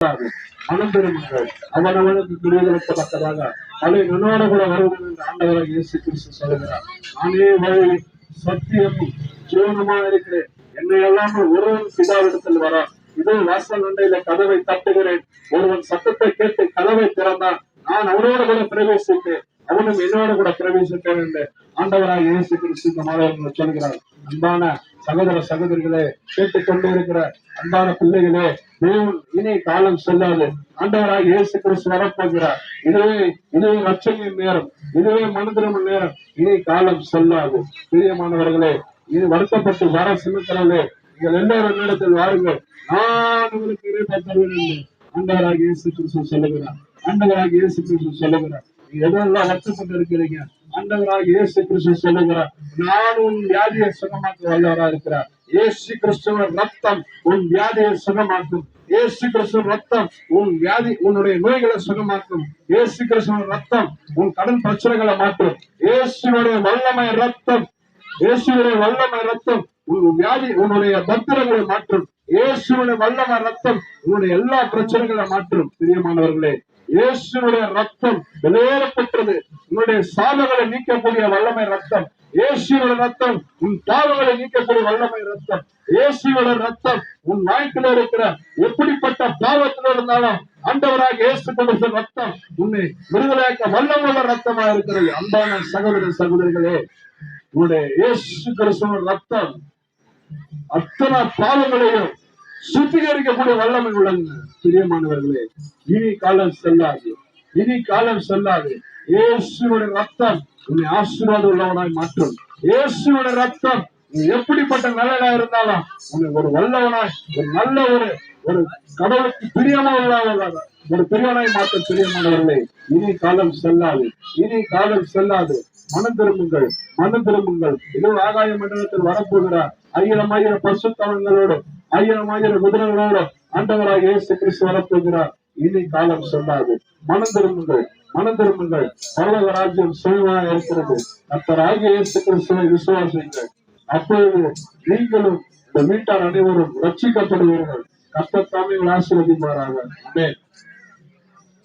மனம் பெறுங்கள். அவனவனுக்கு கிரியைகளுக்கு அதை என்னோட கூட வருவது என்று ஆண்டவராக இயேசு கிறிஸ்து சொல்லுகிறார். நானே வழி சத்தியமும் ஜீவனுமா இருக்கிறேன். என்னை எல்லாமல் ஒருவன் பிதாவிடத்தில் வரா. இதோ வாசல் நண்டையில கதவை தட்டுகிறேன். ஒருவன் சத்தத்தை கேட்டு கதவை திறந்தான். நான் அவனோட கூட பிரவேசித்தேன், அவனும் என்னோட கூட பிரவேசித்தேன் என்று ஆண்டவராக இயேசு கிறிஸ்து இந்த மாதவர்களை சொல்கிறார். அன்பான சகோதர சகோதரிகளே, கேட்டுக்கொண்டு இருக்கிற அன்பான பிள்ளைகளே, தேவன் இனி காலம் செல்லாது. ஆண்டவராக இயேசு கிறிஸ்து வரப்போகிறார். இதுவே ரட்சணியின் நேரம், இதுவே மனிதரம நேரம். இனி காலம் செல்லாது. பிரியமானவர்களே, இது வருத்தப்பட்டு வர சின்னத்திலே நீங்கள் எல்லாரும் இடத்தில் வாருங்கள், நான் உங்களுக்கு இறைப்பா தருவேன் என்று ஆண்டவராக இயேசு கிறிஸ்து சொல்லுகிறார். ஆண்டவராக இயேசு கிறிஸ்து சொல்லுகிறார். எதெல்லாம் வருத்தப்பட்டு இருக்கிறீங்க, ஆண்டவராக இயேசு கிறிஸ்து சொல்லுகிறார், நான் உன் வியாதியை சுகமாக்க வல்லவரா இருக்கிறார். இயேசு கிறிஸ்துவின் ரத்தம் உன் வியாதியை சுகமாக்கும். இயேசு கிறிஸ்துவின் ரத்தம் உன் வியாதி உன்னுடைய நோய்களை சுகமாக்கும். இயேசு கிறிஸ்துவின் ரத்தம் உன் கடன் பிரச்சனைகளை மாற்றும். இயேசுடைய வல்லமை ரத்தம், இயேசுடைய வல்லமை ரத்தம் உன் வியாதி உன்னுடைய பத்திரங்களை மாற்றும். இயேசுடைய வல்லமை ரத்தம் உன்னுடைய எல்லா பிரச்சனைகளை மாற்றும். பிரியமானவர்களே, இயேசுடைய ரத்தம் வெளியேறப்பட்டது. உன்னுடைய சாபங்களை நீக்கக்கூடிய வல்லமை ரத்தம். இயேசுடைய ரத்தம் உன் பாவங்களை நீக்கக்கூடிய வல்லமை ரத்தம். இயேசுடைய ரத்தம் உன் வாழ்க்கையில இருக்கிற எப்படிப்பட்ட பாவத்தில் இருந்தாலும் ஆண்டவராக இயேசு கிறிஸ்து ரத்தம் உன்னை விடுதலையாக்க வல்லமுள்ள ரத்தமா இருக்கிறது. அன்பான சகோதர சகோதரிகளே, உன்னுடைய இயேசு கிறிஸ்துவின் ரத்தம் அத்தனை பாவங்களையும் சுத்திகரிக்கக்கூடிய வல்லமை உள்ளங்க. பிரியமானவர்களே, இனி காலம் செல்லாது, இனி காலம் செல்லாது. இயேசுடைய ரத்தம் உன்னை ஆசீர்வாதம் உள்ளவனாய் மாற்றும். இயேசுடைய ரத்தம் நீ எப்படிப்பட்ட நல்லதா இருந்தாலும் உன்னை ஒரு வல்லவனாய், ஒரு நல்ல ஒரு கடவுளுக்கு பிரியமா உள்ளவனாக ஒரு பெரியவனாய் மாற்ற. பிரியமானவர்களே, இனி காலம் செல்லாது, இனி காலம் செல்லாது. மனம் திரும்புங்கள், மனம் திரும்புங்கள். இதோ ஆகாய மண்டலத்தில் வரப்போகிறார் 1000 பரிசுத்தவான்களோடு 1000 குதிரைகளோடு ஆண்டவராக இயேசு கிறிஸ்து வரப்போகிறார். இனி காலம் சொல்லாது. மனம் திரும்புங்கள், மனம் திரும்புங்கள். பரலோக ராஜ்யம் சுயமாக இருக்கிறது. கர்த்தராகிய இயேசு கிறிஸ்துவை விசுவாசிங்கள். அப்பொழுது நீங்களும் இந்த வீட்டார் அனைவரும் ரட்சிக்கப்படுவீர்கள். கர்த்தர் தாமே ஆசீர்வதிப்பாராக. ஆமென்.